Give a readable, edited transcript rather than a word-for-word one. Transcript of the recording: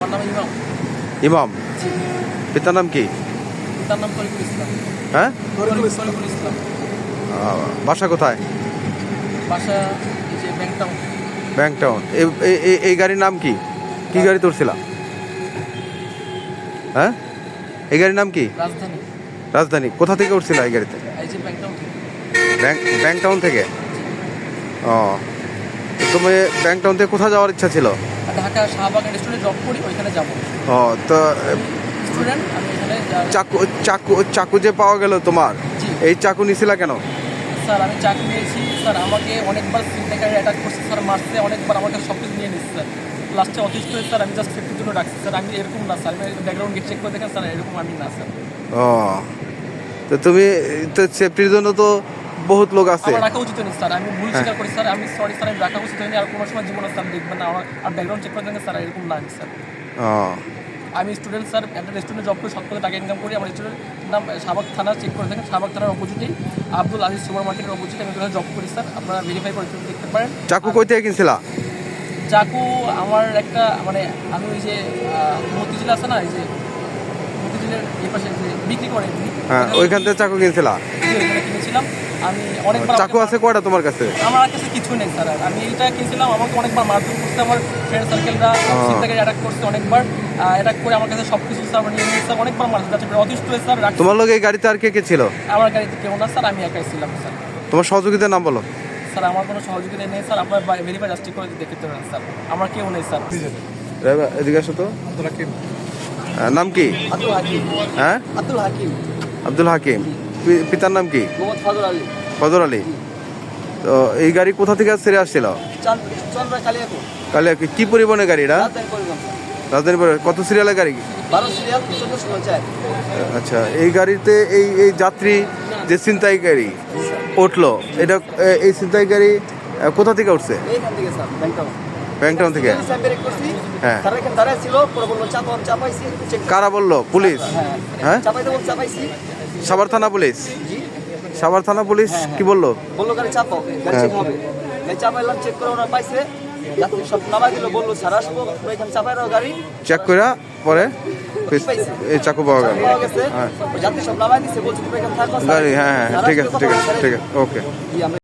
আমার নাম ইমাম। ইমাম। জি। পিতার নাম কি? পিতার নাম তরিকুল ইসলাম। হ্যাঁ, তরিকুল ইসলাম। বাসা কোথায়? বাসা এই যে ব্যাংকটাউন। ব্যাংকটাউন। এই গাড়ির নাম কি? কি গাড়ি তুলছিলা? হ্যাঁ, এই গাড়ির নাম কি? রাজধানী। রাজধানী। কোথা থেকে উঠছিলা এই গাড়িতে? এই যে ব্যাংকটাউন থেকে। ব্যাংকটাউন থেকে। ও, তো তুমি ব্যাংকটাউন থেকে কোথায় যাওয়ার ইচ্ছা ছিল? ঢাকা শাহবাগ রেস্টুরেন্টে জব করি, ওইখানে যাবো। ও, তো স্টুডেন্ট আমি এখানে। চাকু যে পাওয়া গেল তোমার, জি। এই চাকু নিছিলা কেন? স্যার আমি চাকরি নিয়েছি স্যার, আমাকে অনেকবার সিনটেকারে অ্যাটাক করছে স্যার, মারছে অনেকবার, আমার কাছে সব কিছু নিয়ে নিচ্ছে স্যার। লাস্টে অতিষ্ঠ হয়ে স্যার আমি জাস্ট সেফটির জন্য ডাকছি স্যার। আমি এরকম না স্যার, আমি ব্যাকগ্রাউন্ড চেক করে দেখেন স্যার, এরকম আমি না স্যার। ও, তো তুমি তো সেফটির জন্য তো বহুত লোক আছে। আমার রাখা উচিত হয়নি স্যার, আমি ভুল স্বীকার করি স্যার, আমি সরি স্যার, আমি রাখা উচিত হয়নি। আর কোনো সময় জীবনে স্যার দেখবেন না আমার, আর ব্যাকগ্রাউন্ড চেক করে দেখেন স্যার, এরকম না আমি স্যার। ও, আমি স্টুডেন্ট স্যার, একটা রেস্টুরেন্টে জব করে 7 কোটি টাকা ইনকাম করি। আমার রেস্টুরেন্ট নাম শাহবাগ থানা, চেক করে দেখেন শাহবাগ থানার অপোজিটেই আব্দুল আজিজ সুপার মার্কেটের অপোজিটে আমি ওখানে জব করি স্যার, আপনারা ভেরিফাই করে দেখতে পারেন। চাকু কই থেকে কিনছিলা? চাকু আমার একটা মানে আমি ওই যে মতিঝিল আছে না, এই যে মতিঝিলের এই পাশে যে বিক্রি করে, হ্যাঁ, ওইখান থেকে চাকু কিনছিলা? ওইখানে কিনেছিলাম আমি অনেকবার। চাকু আছে কয়টা তোমার কাছে? আমার কাছে কিছু নেই স্যার, আমি এইটা কিনছিলাম, আমাকে অনেকবার মারধর করছে আমার ফ্রেন্ড সার্কেলরা, সিনটাকে অ্যাটাক করছে অনেকবার, অ্যাটাক করে আমার কাছে সব কিছু স্যার নিয়ে নিয়েছে, অনেকবার মারধর যাচ্ছে, অতিষ্ঠ হয়ে স্যার। তোমার লোক এই গাড়িতে আর কে কে ছিল? আমার গাড়িতে কেউ না স্যার, আমি একাই ছিলাম স্যার। তোমার সহযোগীদের নাম বলো। স্যার আমার কোনো সহযোগিতা নেই স্যার, আপনার ভেরিফাই জাস্টিস করে দেখতে পারেন স্যার, আমার কেউ নেই স্যার। এদিকে আসো তো। আব্দুল হাকিম। নাম কি? আব্দুল হাকিম। হ্যাঁ, আব্দুল হাকিম। আব্দুল হাকিম। পিতার নাম কি? মোহাম্মদ ফজল আলী। ফজল আলী। তো এই গাড়ি কোথা থেকে ছেড়ে আসছিল? চন্দ্রা কালিয়াপুর। কালে কি পরিবহনের গাড়ি এটা? রাজধানী পরিবহন স্যার। রাজধানী পরিবহন। কত সিরিয়ালের গাড়ি? 12 সিরিয়াল 1404। আচ্ছা, এই গাড়িতে এই যাত্রী যে ছিনতাইকারী উঠলো, এটা এই ছিনতাইকারী কোথা থেকে উঠছে? এইখান থেকে স্যার ব্যাংকটাউন। ব্যাংকটাউন থেকে। স্যার ব্রেক করছি। হ্যাঁ। স্যার এখানে দাঁড়ায় ছিল, পরে বললো চাপাইছি। কারা বললো? পুলিশ? হ্যাঁ। হ্যাঁ, চাপাইতে বল চাপাইছি। সাভার থানা পুলিশ? জি। সাভার থানা পুলিশ কি বললো? বললো গাড়ি চাপাও, গাড়ি চেক হবে। গাড়ি চাপাইলাম, চেক করে ওরা পাইছে, যাত্রী সব নামাই দিল, বললো স্যার আসবো, এখানে চাপাই দাও গাড়ি। চেক করে পরে এই চাকু পাওয়া গেল। পাওয়া গেছে। হ্যাঁ, যাত্রী সব নামাই দিছে, বলছে তুমি এখানে থাকো স্যার। গাড়ি। হ্যাঁ হ্যাঁ, স্যার ঠিক আসলে আছে, ঠিক কথা আছে, বলে ঠিক আছে, ওকে। জি, আমরা